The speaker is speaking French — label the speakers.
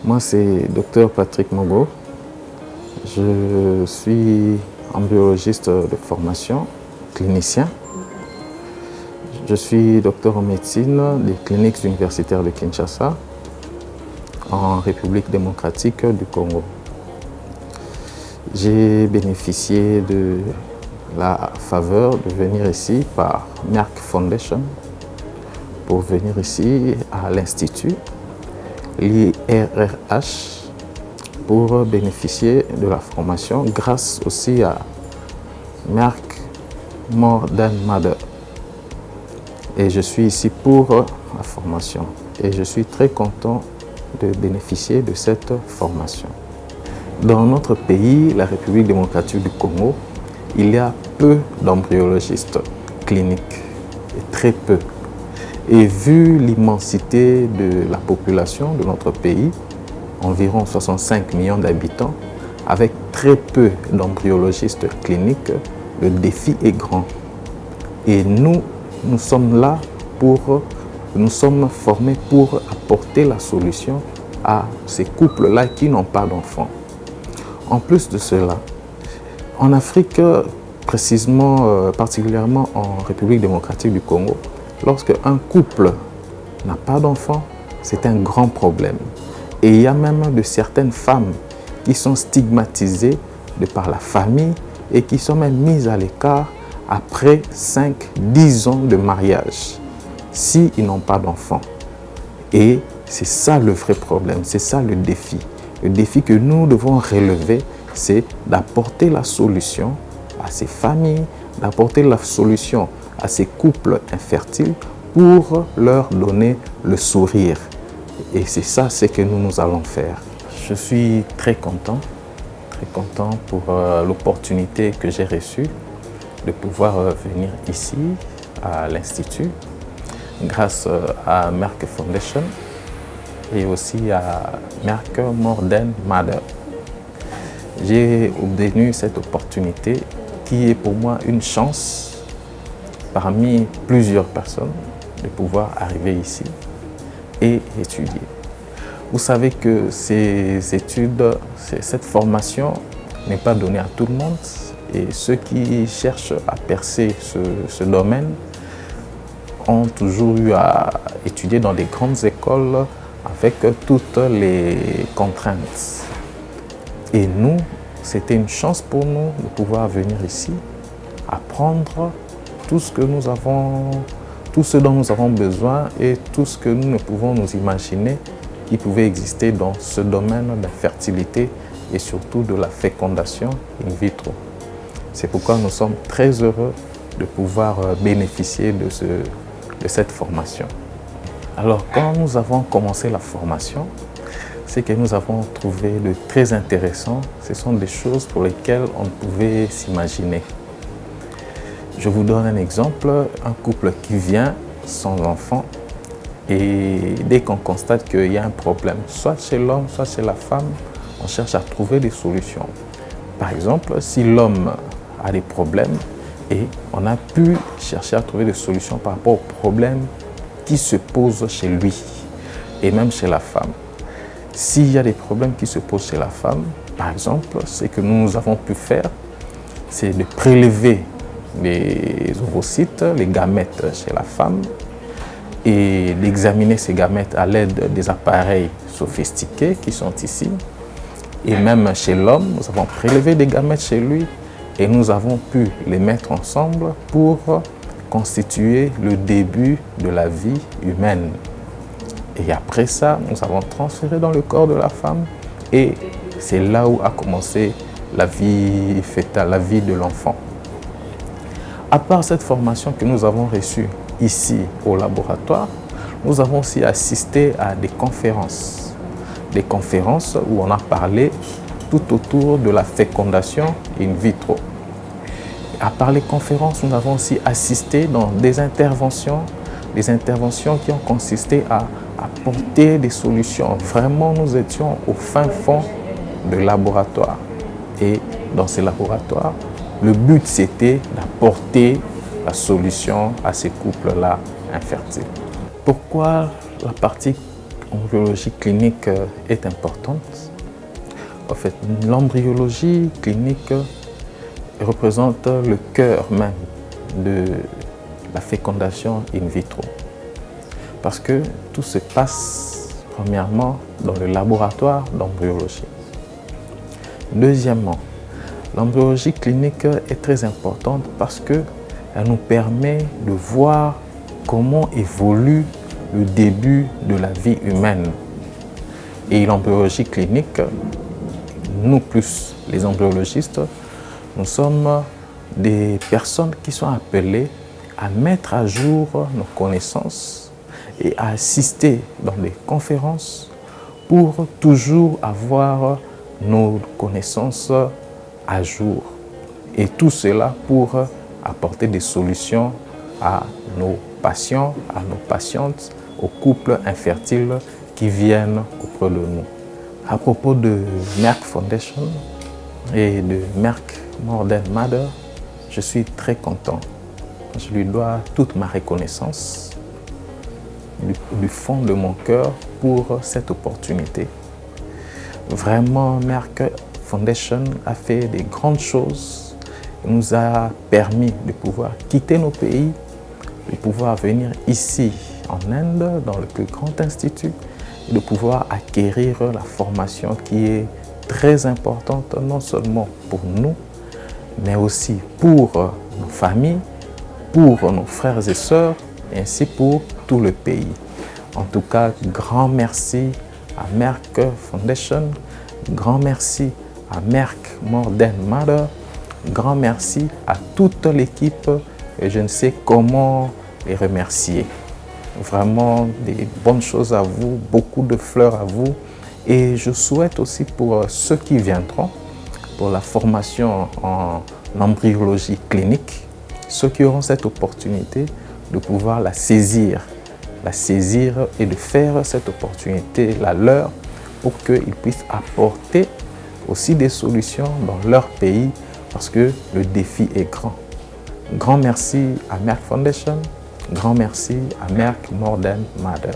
Speaker 1: Moi, c'est Dr Patrick Mogo. Je suis embryologiste de formation, clinicien. Je suis docteur en médecine des cliniques universitaires de Kinshasa, en République démocratique du Congo. J'ai bénéficié de la faveur de venir ici par Merck Foundation pour venir ici à l'Institut, l'IRRH, pour bénéficier de la formation grâce aussi à Merck More Than Mother. Et je suis ici pour la formation et je suis très content de bénéficier de cette formation. Dans notre pays, la République démocratique du Congo, il y a peu d'embryologistes cliniques, et très peu. Et vu l'immensité de la population de notre pays, environ 65 millions d'habitants, avec très peu d'embryologistes cliniques, le défi est grand. Et nous sommes là nous sommes formés pour apporter la solution à ces couples-là qui n'ont pas d'enfants. En plus de cela, en Afrique, particulièrement en République démocratique du Congo, lorsque un couple n'a pas d'enfants, c'est un grand problème. Et il y a même de certaines femmes qui sont stigmatisées de par la famille et qui sont même mises à l'écart après 5-10 ans de mariage, s'ils n'ont pas d'enfants. Et c'est ça le vrai problème, c'est ça le défi. Le défi que nous devons relever, c'est d'apporter la solution à ces familles, d'apporter la solution à ces couples infertiles pour leur donner le sourire. Et c'est ça ce que nous allons faire. Je suis très content pour l'opportunité que j'ai reçue de pouvoir venir ici à l'Institut grâce à Merck Foundation et aussi à Merck More Than Mother. J'ai obtenu cette opportunité qui est pour moi une chance parmi plusieurs personnes de pouvoir arriver ici et étudier. Vous savez que ces études, cette formation n'est pas donnée à tout le monde et ceux qui cherchent à percer ce domaine ont toujours eu à étudier dans des grandes écoles avec toutes les contraintes. Et nous, c'était une chance pour nous de pouvoir venir ici, apprendre tout ce dont nous avons besoin et tout ce que nous ne pouvons nous imaginer qui pouvait exister dans ce domaine de la fertilité et surtout de la fécondation in vitro. C'est pourquoi nous sommes très heureux de pouvoir bénéficier de cette formation. Alors, quand nous avons commencé la formation, ce que nous avons trouvé de très intéressant, ce sont des choses pour lesquelles on ne pouvait s'imaginer. Je vous donne un exemple, un couple qui vient sans enfant et dès qu'on constate qu'il y a un problème, soit chez l'homme, soit chez la femme, on cherche à trouver des solutions. Par exemple, si l'homme a des problèmes et on a pu chercher à trouver des solutions par rapport aux problèmes qui se posent chez lui et même chez la femme. S'il y a des problèmes qui se posent chez la femme, par exemple, ce que nous avons pu faire, c'est de prélever les ovocytes, les gamètes chez la femme et d'examiner ces gamètes à l'aide des appareils sophistiqués qui sont ici. Et même chez l'homme, nous avons prélevé des gamètes chez lui et nous avons pu les mettre ensemble pour constituer le début de la vie humaine. Et après ça, nous avons transféré dans le corps de la femme et c'est là où a commencé la vie fœtale, la vie de l'enfant. À part cette formation que nous avons reçue ici au laboratoire, nous avons aussi assisté à des conférences où on a parlé tout autour de la fécondation in vitro. À part les conférences, nous avons aussi assisté dans des interventions qui ont consisté à apporter des solutions. Vraiment, nous étions au fin fond de laboratoire. Et dans ces laboratoires, le but, c'était d'apporter la solution à ces couples-là infertiles. Pourquoi la partie embryologie clinique est importante. En fait, l'embryologie clinique représente le cœur même de la fécondation in vitro. Parce que tout se passe premièrement dans le laboratoire d'embryologie. Deuxièmement, l'embryologie clinique est très importante parce qu'elle nous permet de voir comment évolue le début de la vie humaine. Et l'embryologie clinique, nous plus les embryologistes, nous sommes des personnes qui sont appelées à mettre à jour nos connaissances et à assister dans des conférences pour toujours avoir nos connaissances à jour. Et tout cela pour apporter des solutions à nos patients, à nos patientes, aux couples infertiles qui viennent auprès de nous. À propos de Merck Foundation et de Merck More Than Mother, je suis très content. Je lui dois toute ma reconnaissance du fond de mon cœur pour cette opportunité. Vraiment, Merck Foundation a fait des grandes choses. Il nous a permis de pouvoir quitter nos pays, de pouvoir venir ici en Inde, dans le plus grand institut, et de pouvoir acquérir la formation qui est très importante, non seulement pour nous, mais aussi pour nos familles, pour nos frères et sœurs, et ainsi pour tout le pays. En tout cas, grand merci à Merck Foundation, grand merci à Merck More Than Mother, grand merci à toute l'équipe et je ne sais comment les remercier. Vraiment des bonnes choses à vous, beaucoup de fleurs à vous et je souhaite aussi pour ceux qui viendront pour la formation en embryologie clinique, ceux qui auront cette opportunité de pouvoir la saisir et de faire cette opportunité la leur pour qu'ils puissent apporter aussi des solutions dans leur pays parce que le défi est grand. Grand merci à Merck Foundation, grand merci à Merck More Than Mother.